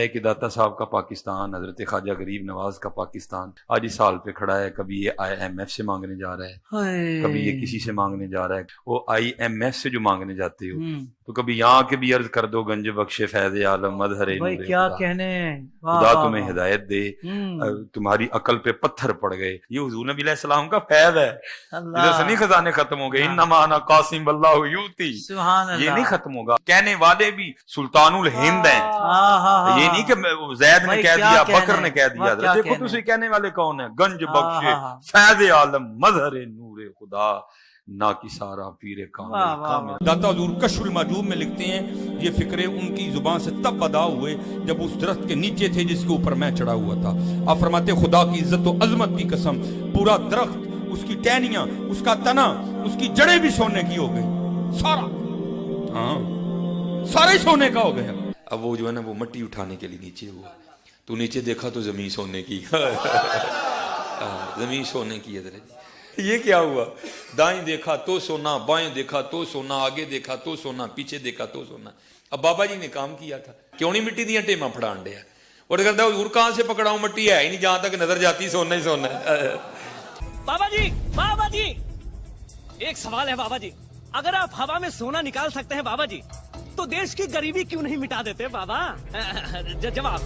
کہ داتا صاحب کا پاکستان، حضرت خواجہ غریب نواز کا پاکستان آج اس حال پہ کھڑا ہے. کبھی یہ IMF سے مانگنے جا رہا ہے، کبھی یہ کسی سے مانگنے جا رہا ہے. وہ IMF سے جو مانگنے جاتے ہو تو کبھی یہاں کے بھی عرض کر دو گنج بخش فیض عالم مظہر نور کیا خدا. کہنے خدا تمہیں ہدایت دے، تمہاری عقل پہ پتھر پڑ گئے. یہ حضور نبی علیہ السلام کا فیض ہے. ادھر سے نہیں خزانے ختم ہو گئے. انما انا قاسم واللہ یؤتی، یہ نہیں ختم ہوگا. کہنے والے بھی سلطان الہند ہیں. یہ نہیں کہ زید نے کہہ دیا، بکر نے کہہ دیا. دیکھو تو اسے کہنے والے کون ہیں؟ گنج بخش فیض عالم مظہر نور خدا نا کی سارا پیر کامل. داتا حضور کشف المحجوب میں لکھتے ہیں یہ فکرے ان کی زبان سے تب ادا ہوئے جب اس درخت کے نیچے تھے جس کے اوپر میں چڑھا ہوا تھا. آپ فرماتے خدا کی عزت و عظمت کی قسم، پورا درخت، اس کی ٹہنیاں، اس کا تنا، اس کی جڑیں بھی سونے کی ہو گئی. سارا ہی سونے کا ہو گیا. اب وہ جو ہے نا وہ مٹی اٹھانے کے لیے نیچے ہوا تو نیچے دیکھا تو زمین سونے کی. زمین سونے کی ہے. یہ کیا ہوا؟ دائیں دیکھا تو سونا، بائیں دیکھا تو سونا، آگے دیکھا تو سونا، پیچھے دیکھا تو سونا. اب بابا جی نے کام کیا تھا، کیوں نہیں مٹی دیا ٹیما پھڑان ڈیا. اور کہتا حضور کہاں سے پکڑاؤں، مٹی ہے ہی نہیں، جہاں تک نظر جاتی سونا ہی سونا ہے. بابا جی ایک سوال ہے بابا جی، اگر آپ ہوا میں سونا نکال سکتے ہیں بابا جی تو دیش کی غریبی کیوں نہیں مٹا دیتے بابا؟ جواب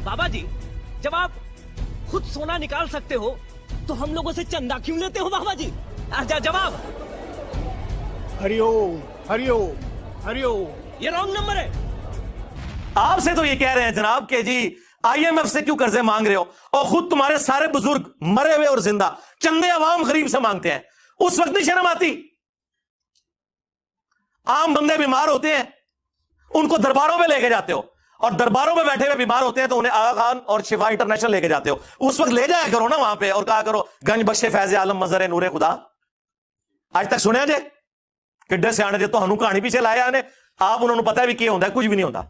بابا جی، جب آپ خود سونا نکال سکتے ہو تو ہم لوگوں سے چندہ کیوں لیتے ہو بابا جی؟ جواب ہریو ہریو ہریو. یہ رانگ نمبر ہے. آپ سے تو یہ کہہ رہے ہیں جناب کہ جی IMF سے کیوں قرضے مانگ رہے ہو، اور خود تمہارے سارے بزرگ مرے ہوئے اور زندہ چندے عوام غریب سے مانگتے ہیں. اس وقت نہیں شرم آتی؟ عام بندے بیمار ہوتے ہیں ان کو درباروں میں لے کے جاتے ہو، اور درباروں میں بیٹھے ہوئے بیمار ہوتے ہیں تو انہیں آغا خان اور شفا انٹرنیشنل لے کے جاتے ہو. اس وقت لے جایا کرو نا وہاں پہ اور کہا کرو گنج بخش فیض عالم مظہر نور خدا. آج تک سنیا جے کڈے سیانے جے تو ہنو کہانی پیچھے لایا نے آپ انہوں نے پتہ بھی کیا ہوتا ہے، کچھ بھی نہیں ہوتا.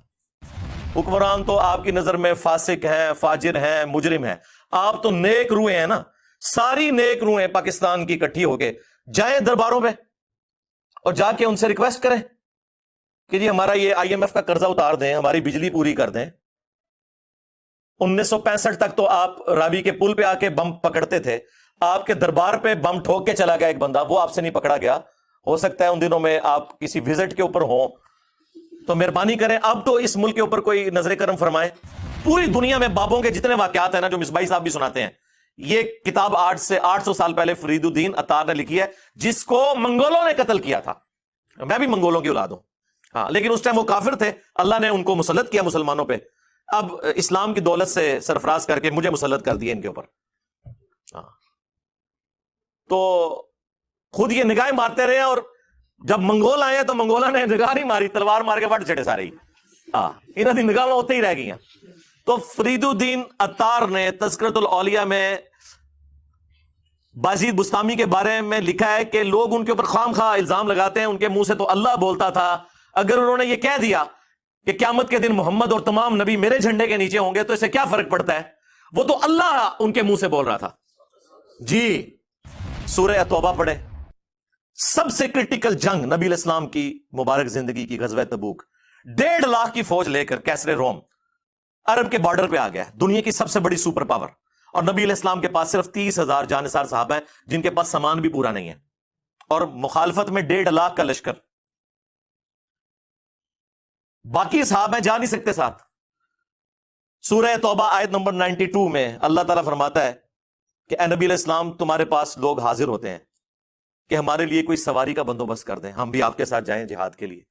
حکمران تو آپ کی نظر میں فاسق ہیں، فاجر ہیں، مجرم ہیں. آپ تو نیک روحیں ہیں نا، ساری نیک روحیں پاکستان کی اکٹھی ہو کے جائیں درباروں پہ اور جا کے ان سے ریکویسٹ کریں کہ جی ہمارا یہ IMF کا قرضہ اتار دیں، ہماری بجلی پوری کر دیں. 1965 تک تو آپ راوی کے پل پہ آ کے بم پکڑتے تھے. آپ کے دربار پہ بم ٹھوک کے چلا گیا ایک بندہ، وہ آپ سے نہیں پکڑا گیا. ہو سکتا ہے ان دنوں میں آپ کسی وزٹ کے اوپر ہوں تو مہربانی کریں اب تو اس ملک کے اوپر کوئی نظر کرم فرمائے. پوری دنیا میں بابوں کے جتنے واقعات ہیں نا جو مصباحی صاحب بھی سناتے ہیں، یہ کتاب 800 سال پہلے فرید الدین عطار نے لکھی ہے، جس کو منگولوں نے قتل کیا تھا. میں بھی منگولوں کی اولاد ہوں ہاں، لیکن اس ٹائم وہ کافر تھے، اللہ نے ان کو مسلط کیا مسلمانوں پہ. اب اسلام کی دولت سے سرفراز کر کے مجھے مسلط کر دیا ان کے اوپر. ہاں تو خود یہ نگاہیں مارتے رہے، اور جب منگول آئے تو منگولوں نے نگاہ نہیں ماری، تلوار مار کے وٹ چڑے سارے ہی. ہاں انہوں نے نگاہ ہوتے ہی رہ گئی ہیں. تو فرید الدین عطار نے تذکرۃ الاولیاء میں بازید بستامی کے بارے میں لکھا ہے کہ لوگ ان کے اوپر خام خواہ الزام لگاتے ہیں، ان کے منہ سے تو اللہ بولتا تھا. اگر انہوں نے یہ کہہ دیا کہ قیامت کے دن محمد اور تمام نبی میرے جھنڈے کے نیچے ہوں گے تو اسے کیا فرق پڑتا ہے؟ وہ تو اللہ ان کے منہ سے بول رہا تھا. جی سورہ توبہ پڑھے. سب سے کرٹیکل جنگ نبی علیہ السلام کی مبارک زندگی کی غزوہ تبوک، 1.5 لاکھ کی فوج لے کر کیسر روم عرب کے بارڈر پہ آ گیا، دنیا کی سب سے بڑی سپر پاور، اور نبی علیہ السلام کے پاس صرف 30,000 جانثار صحابہ ہیں جن کے پاس سامان بھی پورا نہیں ہے، اور مخالفت میں 1.5 لاکھ کا لشکر. باقی صحابہ جا نہیں سکتے ساتھ. سورہ توبہ آیت نمبر 92 میں اللہ تعالیٰ فرماتا ہے کہ اے نبی علیہ السلام تمہارے پاس لوگ حاضر ہوتے ہیں کہ ہمارے لیے کوئی سواری کا بندوبست کر دیں، ہم بھی آپ کے ساتھ جائیں جہاد کے لیے.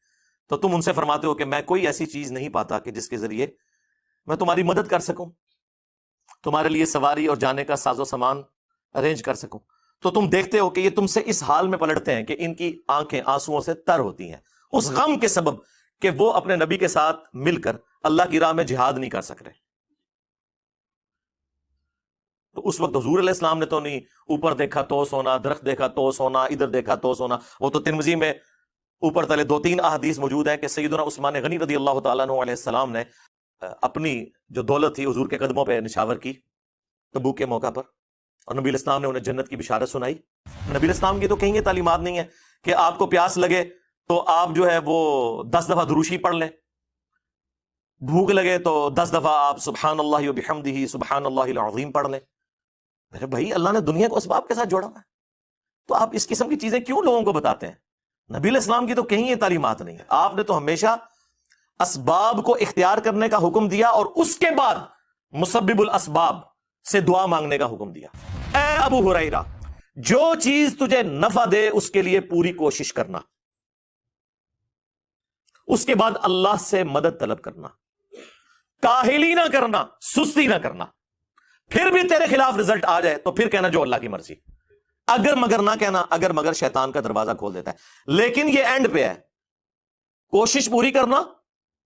تو تم ان سے فرماتے ہو کہ میں کوئی ایسی چیز نہیں پاتا کہ جس کے ذریعے میں تمہاری مدد کر سکوں، تمہارے لیے سواری اور جانے کا ساز و سامان ارینج کر سکوں. تو تم دیکھتے ہو کہ یہ تم سے اس حال میں پلٹتے ہیں کہ ان کی آنکھیں آنسوؤں سے تر ہوتی ہیں اس غم کے سبب کہ وہ اپنے نبی کے ساتھ مل کر اللہ کی راہ میں جہاد نہیں کر سک رہے. تو اس وقت حضور علیہ السلام نے تو نہیں اوپر دیکھا تو سونا، درخت دیکھا تو سونا، ادھر دیکھا تو سونا. وہ تو ترمذی میں اوپر تلے 2-3 احادیث موجود ہیں کہ سیدنا عثمان غنی رضی اللہ تعالیٰ عنہ علیہ السلام نے اپنی جو دولت تھی حضور کے قدموں پہ نشاور کی تبوک کے موقع پر، اور نبی علیہ السلام نے انہیں جنت کی بشارت سنائی. نبی علیہ السلام کی تو کہیں یہ تعلیمات نہیں ہے کہ آپ کو پیاس لگے تو آپ جو ہے وہ 10 دفعہ دروشی پڑھ لیں، بھوک لگے تو 10 دفعہ آپ سبحان اللہ و بحمدہ سبحان اللہ العظیم پڑھ لیں. میرے بھائی اللہ نے دنیا کو اسباب کے ساتھ جوڑا ہے, تو آپ اس قسم کی چیزیں کیوں لوگوں کو بتاتے ہیں؟ نبی علیہ السلام کی تو کہیں یہ تعلیمات نہیں ہے. آپ نے تو ہمیشہ اسباب کو اختیار کرنے کا حکم دیا اور اس کے بعد مسبب الاسباب سے دعا مانگنے کا حکم دیا. اے ابو ہریرہ, جو چیز تجھے نفع دے اس کے لیے پوری کوشش کرنا, اس کے بعد اللہ سے مدد طلب کرنا, کاہلی نہ کرنا, سستی نہ کرنا. پھر بھی تیرے خلاف رزلٹ آ جائے تو پھر کہنا جو اللہ کی مرضی, اگر مگر نہ کہنا, اگر مگر شیطان کا دروازہ کھول دیتا ہے. لیکن یہ اینڈ پہ ہے, کوشش پوری کرنا,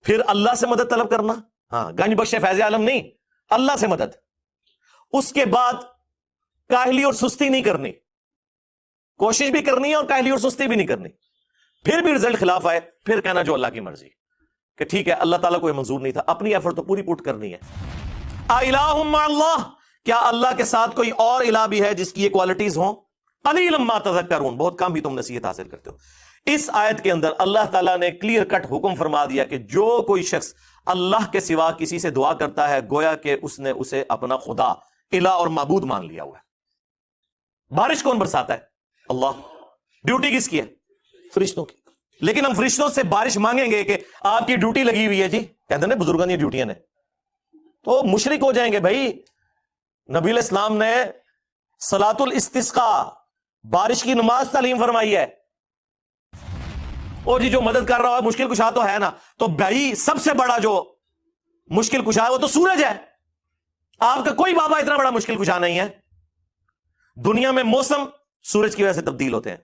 پھر اللہ سے مدد طلب کرنا. ہاں, گنج بخش فیض عالم نہیں, اللہ سے مدد. اس کے بعد کاہلی اور سستی نہیں کرنی, کوشش بھی کرنی ہے اور کاہلی اور سستی بھی نہیں کرنی. پھر بھی رزلٹ خلاف آئے پھر کہنا جو اللہ کی مرضی, کہ ٹھیک ہے اللہ تعالیٰ کو یہ منظور نہیں تھا, اپنی ایفرٹ تو پوری پوٹ کرنی ہے. الہ مع اللہ, کیا اللہ کے ساتھ کوئی اور الہ بھی ہے جس کی یہ کوالٹیز ہوں؟ قلیلا ما تذکرون, بہت کم ہی تم نصیحت حاصل کرتے ہو. اس آیت کے اندر اللہ تعالیٰ نے کلیئر کٹ حکم فرما دیا کہ جو کوئی شخص اللہ کے سوا کسی سے دعا کرتا ہے گویا کہ اس نے اسے اپنا خدا, الہ اور معبود مان لیا ہوا ہے. بارش کون برساتا ہے؟ اللہ. ڈیوٹی کس کی ہے؟ فرشتوں کی. لیکن ہم فرشتوں سے بارش مانگیں گے کہ آپ کی ڈیوٹی لگی ہوئی ہے جی, کہتے ہیں نا بزرگوں کی ڈیوٹیاں نے, تو مشرک ہو جائیں گے بھائی. نبی علیہ السلام نے صلاۃ الاستسقاء, بارش کی نماز تعلیم فرمائی ہے. اور جی جو مدد کر رہا ہے مشکل کشا تو ہے نا, تو بھائی سب سے بڑا جو مشکل کشا ہے وہ تو سورج ہے. آپ کا کوئی بابا اتنا بڑا مشکل کشا نہیں ہے. دنیا میں موسم سورج کی وجہ سے تبدیل ہوتے ہیں,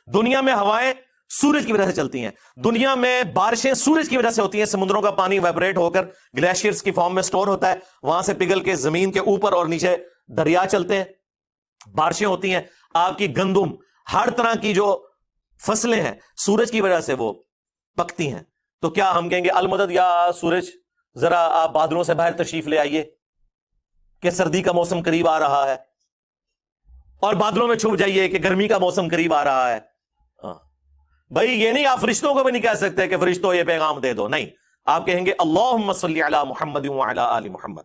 دنیا میں ہوائیں سورج کی وجہ سے چلتی ہیں, دنیا میں بارشیں سورج کی وجہ سے ہوتی ہیں. سمندروں کا پانی ویبریٹ ہو کر گلیشیئرز کی فارم میں سٹور ہوتا ہے, وہاں سے پگھل کے زمین کے اوپر اور نیچے دریا چلتے ہیں, بارشیں ہوتی ہیں. آپ کی گندم, ہر طرح کی جو فصلیں ہیں سورج کی وجہ سے وہ پکتی ہیں. تو کیا ہم کہیں گے المدد یا سورج ذرا آپ بادلوں سے باہر تشریف لے آئیے کہ سردی کا موسم قریب آ رہا ہے, اور بادلوں میں چھپ جائیے کہ گرمی کا موسم قریب آ رہا ہے. بھائی یہ نہیں, آپ فرشتوں کو بھی نہیں کہہ سکتے کہ فرشتوں یہ پیغام دے دو, نہیں. آپ کہیں گے اللہم صلی علی محمد وعلی آل محمد.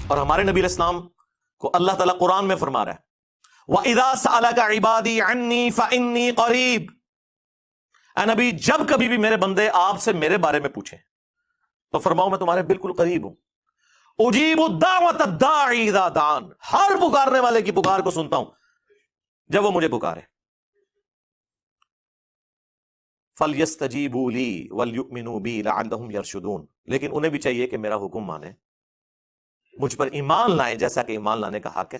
اور ہمارے نبی علیہ السلام کو اللہ تعالیٰ قرآن میں فرما رہا ہے وَإِذَا سَأَلَكَ عِبَادِي عَنِّي فَإِنِّي قَرِيب. اے نبی, جب کبھی بھی میرے بندے آپ سے میرے بارے میں پوچھیں تو فرماؤ میں تمہارے بالکل قریب ہوں. اجیب الدعوۃ الداعی اذا دعان, ہر پکارنے والے کی پکار کو سنتا ہوں جب وہ مجھے پکارے. فَلْيَسْتَجِيبُوا لِي وَلْيُؤْمِنُوا بِي لَعَلَّهُمْ يَرْشُدُونَ. لیکن انہیں بھی چاہیے کہ میرا حکم مانیں, مجھ پر ایمان لائیں جیسا کہ ایمان لانے کا حق ہے,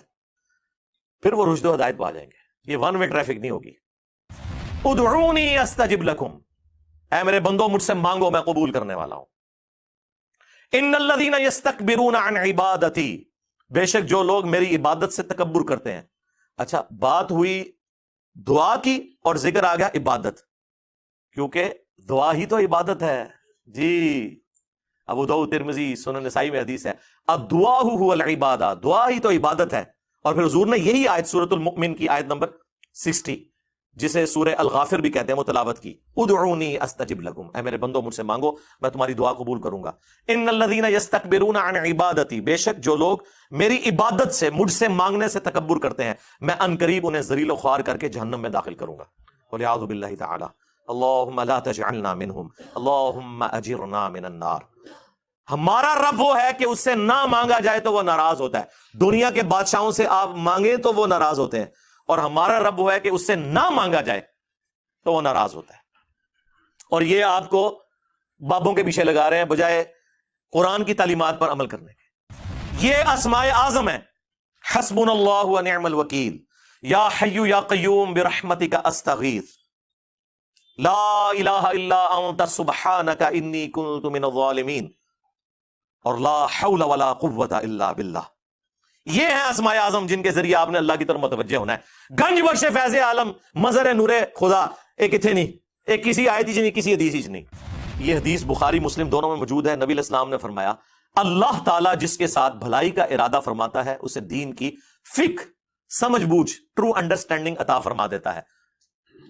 پھر وہ رشد و ہدایت پا جائیں گے. یہ ون وے ٹریفک نہیں ہوگی. ادعونی استجب لکم, اے میرے بندوں مجھ سے مانگو میں قبول کرنے والا ہوں. ان الذین یستکبرون عن عبادتی, بے شک جو لوگ میری عبادت سے تکبر کرتے ہیں. اچھا, بات ہوئی دعا کی اور ذکر آ گیا عبادت, کیونکہ دعا ہی تو عبادت ہے جی. ابو داؤد, ترمذی, سنن نسائی میں حدیث ہے الدعاء هو العبادہ, دعا ہی تو عبادت ہے. اور پھر حضور نے یہی آیت سورۃ المؤمن کی آیت نمبر 60 جسے سورہ الغافر بھی کہتے ہیں وہ تلاوت کی. ادعونی استجب لکم, اے میرے بندو مجھ سے مانگو میں تمہاری دعا قبول کروں گا. ان الذین یستکبرون عن عبادتی, بے شک جو لوگ میری عبادت سے مجھ سے مانگنے سے تکبر کرتے ہیں میں ان قریب انہیں ذلیل و خوار کر کے جہنم میں داخل کروں گا. والعیاذ باللہ تعالی. اللہم لا تجعلنا منہم, اللہم اجرنا من النار. ہمارا رب وہ ہے کہ اس سے نہ مانگا جائے تو وہ ناراض ہوتا ہے. دنیا کے بادشاہوں سے آپ مانگیں تو وہ ناراض ہوتے ہیں, اور ہمارا رب وہ ہے کہ اس سے نہ مانگا جائے تو وہ ناراض ہوتا ہے. اور یہ آپ کو بابوں کے پیچھے لگا رہے ہیں بجائے قرآن کی تعلیمات پر عمل کرنے کے. یہ اسماء اعظم ہے, حسبنا اللہ ونعم الوکیل, یا حی یا قیوم برحمتک استغیث, لا الہ الا انت سبحانک انی کنت من الظالمین, اور لا حول ولا قوت الا باللہ. یہ ہیں اسماء اعظم جن کے ذریعے آپ نے اللہ کی طرف متوجہ ہونا ہے. گنج بخش فیض عالم مظہر نور خدا ایک اتنے نہیں, ایک کسی آیت ہی نہیں, کسی حدیث ہی نہیں. یہ حدیث بخاری مسلم دونوں میں موجود ہے. نبی علیہ السلام نے فرمایا اللہ تعالیٰ جس کے ساتھ بھلائی کا ارادہ فرماتا ہے اسے دین کی فقہ, سمجھ بوجھ, ٹرو انڈرسٹینڈنگ عطا فرما دیتا ہے.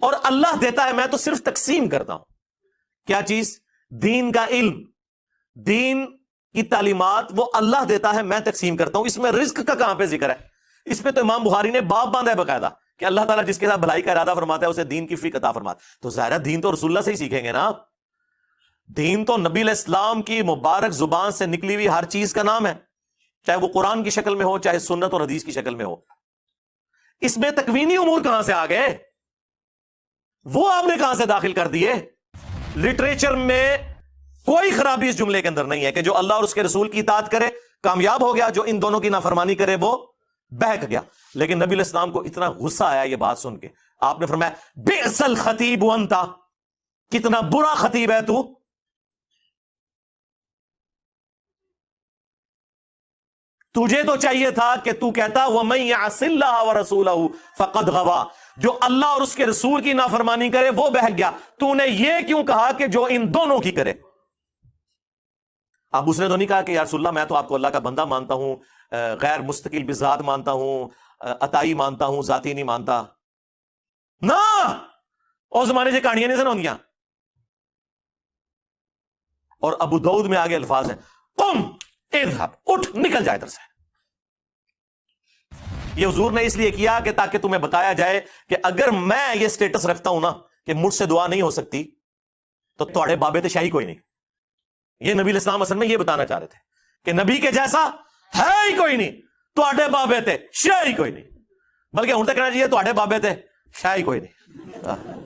اور اللہ دیتا ہے, میں تو صرف تقسیم کرتا ہوں. کیا چیز؟ دین کا علم, دین کی تعلیمات وہ اللہ دیتا ہے، میں تقسیم کرتا ہوں، اس میں رزق کا کہاں پہ ذکر ہے؟ اس پہ تو امام بخاری نے باب باندھا ہے باقاعدہ کہ اللہ تعالیٰ جس کے ساتھ بھلائی کا ارادہ فرماتا ہے اسے دین کی فکر عطا فرماتا ہے۔ تو ظاہر ہے دین تو رسول اللہ سے ہی سیکھیں گے نا، دین تو نبی علیہ السلام کی مبارک زبان سے نکلی ہوئی ہر چیز کا نام ہے، چاہے وہ قرآن کی شکل میں ہو، چاہے سنت اور حدیث کی شکل میں ہو۔ اس میں تکوینی امور کہاں سے آ گئے؟ وہ آپ نے کہاں سے داخل کر دیے؟ لٹریچر میں کوئی خرابی اس جملے کے اندر نہیں ہے کہ جو اللہ اور اس کے رسول کی اطاعت کرے کامیاب ہو گیا، جو ان دونوں کی نافرمانی کرے وہ بہک گیا۔ لیکن نبی علیہ السلام کو اتنا غصہ آیا یہ بات سن کے، آپ نے فرمایا بئس الخطیب انت، کتنا برا خطیب ہے تو، تجھے تو چاہیے تھا کہ تو کہتا وَمَن يَعْصِ اللَّهَ وَرَسُولَهُ فَقَدْ غَوَىٰ، جو اللہ اور اس کے رسول کی نافرمانی کرے وہ بہک گیا، تو نے یہ کیوں کہا کہ جو ان دونوں کی کرے؟ اب اس نے تو نہیں کہا کہ یا رسول اللہ میں تو آپ کو اللہ کا بندہ مانتا ہوں، غیر مستقل بذات مانتا ہوں، عطائی مانتا ہوں، ذاتی نہیں مانتا، نا اور زمانے سے کہانیاں نہیں سناؤندیاں۔ اور ابو داؤد میں آگے الفاظ ہیں قم اذهب، اٹھ نکل جائے ادھر سے۔ یہ حضور نے اس لیے کیا کہ تاکہ تمہیں بتایا جائے کہ اگر میں یہ سٹیٹس رکھتا ہوں نا کہ مجھ سے دعا نہیں ہو سکتی تو تھوڑے بابے تے شاہی کوئی نہیں۔ یہ نبی علیہ السلام اصل میں یہ بتانا چاہ رہے تھے کہ نبی کے جیسا ہے ہی کوئی نہیں، تھوڑے بابے تے شاہی کوئی نہیں، بلکہ ہوں تک کہنا چاہیے تھوڑے بابے تے شاہی کوئی نہیں۔